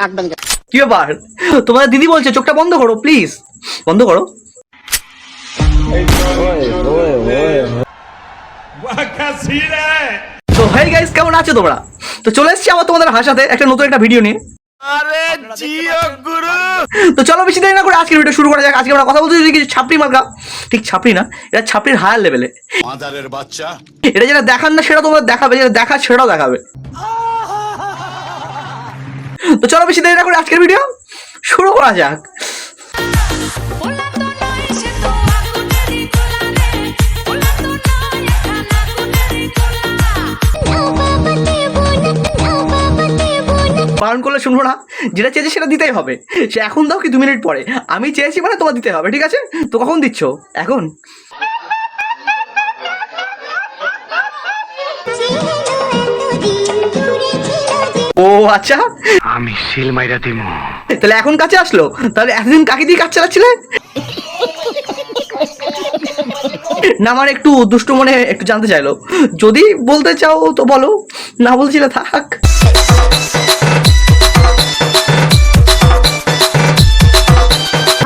একদম। কি ব্যাপার? তোমাদের দিদি বলছে চোখটা বন্ধ করো, প্লিজ বন্ধ করো। তো হেই গাইস, কেমন আছো তোমরা? তো চলে এসেছি আবার তোমাদের হাসাতে একটা নতুন একটা ভিডিও নিয়ে। আরে জিও গুরু। তো চলো বেশি দেরি না করে আজকের ভিডিও শুরু করা যাক। আজকে আমরা কথা বলতে যদি কিছু ছাপড়ি মার্কা, ঠিক ছাপড়ি না, এটা ছাপড়ির হায়ার লেভেলে। মাদারের বাচ্চা, এটা যেটা দেখান না সেটা তোমরা দেখাবে, যেটা দেখা সেটাও দেখাবে। তো চলো বেশি দেরি না করে আজকের ভিডিও শুরু করা যাক। বারণ করলে শুনবো না, যেটা চেয়েছি সেটা দিতেই হবে। সে এখন দাও কি 2 মিনিট পরে, আমি চেয়েছি মানে তোমার দিতে হবে, ঠিক আছে? তো কখন দিচ্ছ? এখন? ও আচ্ছা, আমি সিল মাইরা দিমু। তাহলে এখন কাছে আসলো। তাহলে এতদিন কাকে দিয়ে কাজ চালাচ্ছিলে? না আমার একটু দুষ্টু মনে একটু জানতে চাইলো। যদি বলতে চাও তো বলো, না বলছিলে থাক।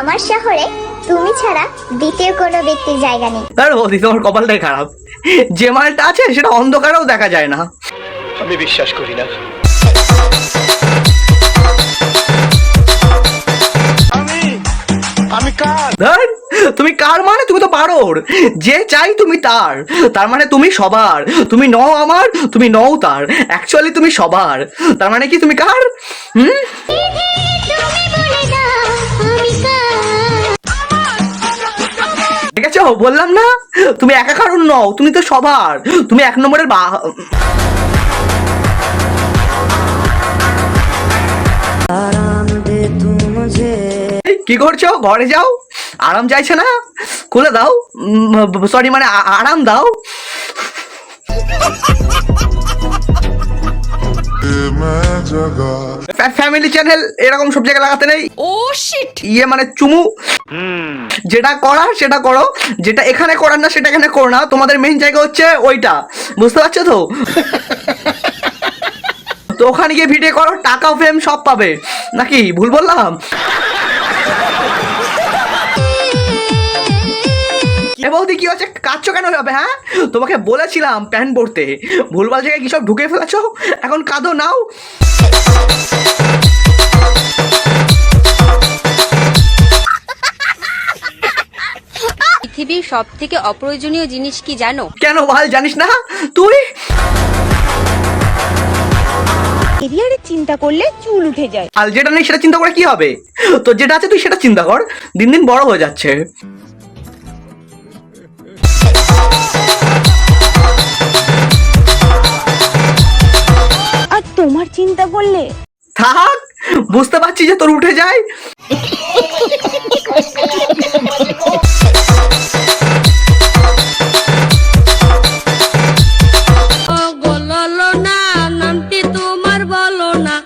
আমার শহরে তুমি ছাড়া দ্বিতীয় কোনো ব্যক্তির জায়গা নেই। আরে বৌদি, তোমার কপালটাই খারাপ, যে মালটা আছে সেটা অন্ধকারেও দেখা যায় না। আমি বিশ্বাস করি না। আমি কার? ধর, তুমি কার মানে? তুমি তো পারোর, যে চাই তুমি তার। তার মানে তুমি সবার, তুমি নও আমার, তুমি নও তার, অ্যাকচুয়ালি তুমি সবার। তার মানে কি তুমি কার? ঠিক আছে, বললাম না তুমি একা কারণ নও, তুমি তো সবার, তুমি 1 নম্বরের কি করছো? ঘরে যাও, আরাম চাইছে না? খুলে দাও, সরি মানে আরাম দাও। ফ্যামিলি চ্যানেল এরকম সব জায়গায় লাগাতে নেই। ও শিট, ইয়ে মানে চুমু। যেটা করার সেটা করো, যেটা এখানে করার না সেটা এখানে করো না। তোমাদের মেইন জায়গা হচ্ছে ওইটা, বুঝতে পারছো তো? তো ওখানে গিয়ে ভিডিও করো, টাকা ফেম সব পাবে। নাকি ভুল বললাম? এ বৌদি কি হচ্ছে? কাঁদছো কেন হবে? হ্যাঁ, তোমাকে বলেছিলাম প্যান্ট পরতে, ভুলভাল জায়গায় কি সব ঢুকে ফেলেছো, এখন কাঁদো। নাও পৃথিবীর সব থেকে অপ্রয়োজনীয় জিনিস কি জানো? কেন ভাই, জানিস না তুই? এরিয়ারে চিন্তা করলে চুল উঠে যায়। আর যেটা নেই সেটা চিন্তা করে কি হবে? তো যেটা আছে তুই সেটা চিন্তা কর, দিন দিন বড় হয়ে যাচ্ছে। আর তোমার চিন্তা করলে থাক, বুঝতে পারছি যে তোর উঠে যায়।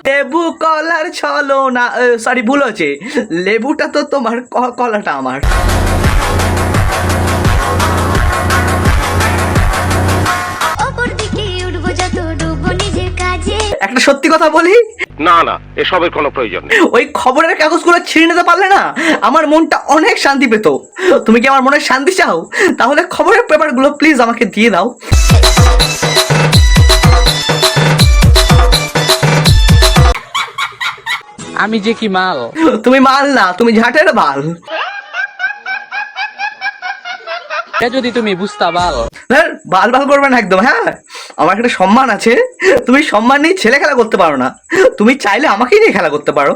লেবু কলার ছলো না, সরি ভুল হচ্ছে, লেবুটা তো তোমার, কলাটা আমার। একটা সত্যি কথা বলি, না না, এসবের কোনো প্রয়োজন নেই। ওই খবরের কাগজগুলো ছিঁড়ে নিতে পারলে না আমার মনটা অনেক শান্তি পেত। তুমি কি আমার মনে শান্তি চাও? তাহলে খবরের পেপারগুলো প্লিজ আমাকে দিয়ে দাও। আমি যে কি মাল? তুমি মাল না, তুমি ঝাঁটের বাল। যদি তুমি বুঝতা বাল। বাল বাল করবে না একদম। হ্যাঁ, আমার একটা সম্মান আছে, তুমি সম্মান নিয়ে ছেলে খেলা করতে পারো না। তুমি চাইলে আমাকেই নিয়ে খেলা করতে পারো।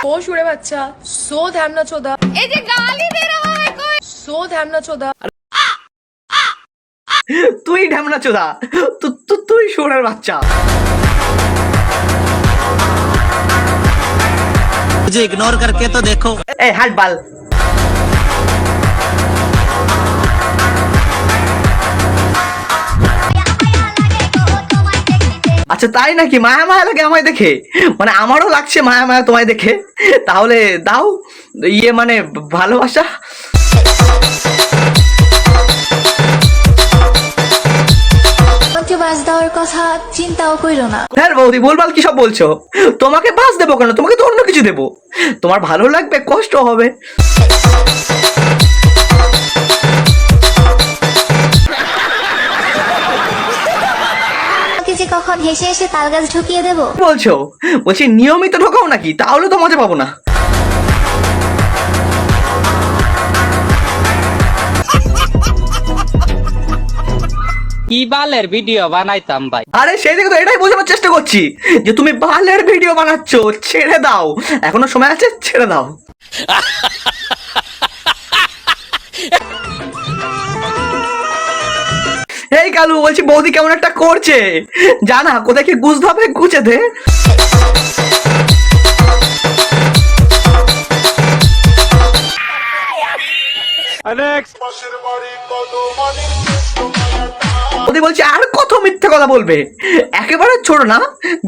ও শুরে বাচ্চা, সো ধ্যামনা চোদা, এই যে গালি দে রহা है कोई, সো ধ্যামনা চোদা। তুই ঢ্যামনা চোদা, তুই শুয়োরের বাচ্চা। मुझे इग्नोर करके तो देखो। ए हट बाल। আচ্ছা তাই নাকি? মায়া মায়া লাগে আমায় দেখে? মানে আমারও লাগছে মায়া মায়া তোমায় দেখে। তাহলে দাও, ইয়ে মানে ভালোবাসা। হওয়ার কথা চিন্তাও কইরো না। হ্যাঁ বৌদি ভুলভাল কি সব বলছো? তোমাকে বাস দেবো কেন? তোমাকে তো অন্য কিছু দেবো। তোমার ভালো লাগবে, কষ্ট হবে। যে কখন হেসে হেসে তাল গাছ ঢুকিয়ে দেবো। বলছো? বলছি নিয়মিত ঢোকাও নাকি? তাহলে তো মজা পাবো না। কি বালের ভিডিও বানাইতাম ভাই। আরে সেই থেকে তো এটাই বোঝানোর চেষ্টা করছি যে তুমি বালের ভিডিও বানাচ্ছ। ছেড়ে দাও, এখনো সময় আছে, ছেড়ে দাও। এই কালু, বলছি বৌদি কেমন একটা করছে জানা, কোথায় কি গুছ ধাপে গুছে দে। বৌদি বলছি আর কত মিথ্যে কথা বলবে? একেবারে ছোট না,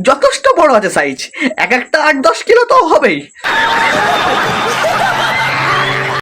যথেষ্ট বড় আছে সাইজ, এক একটা 8-10 কিলো তো হবেই।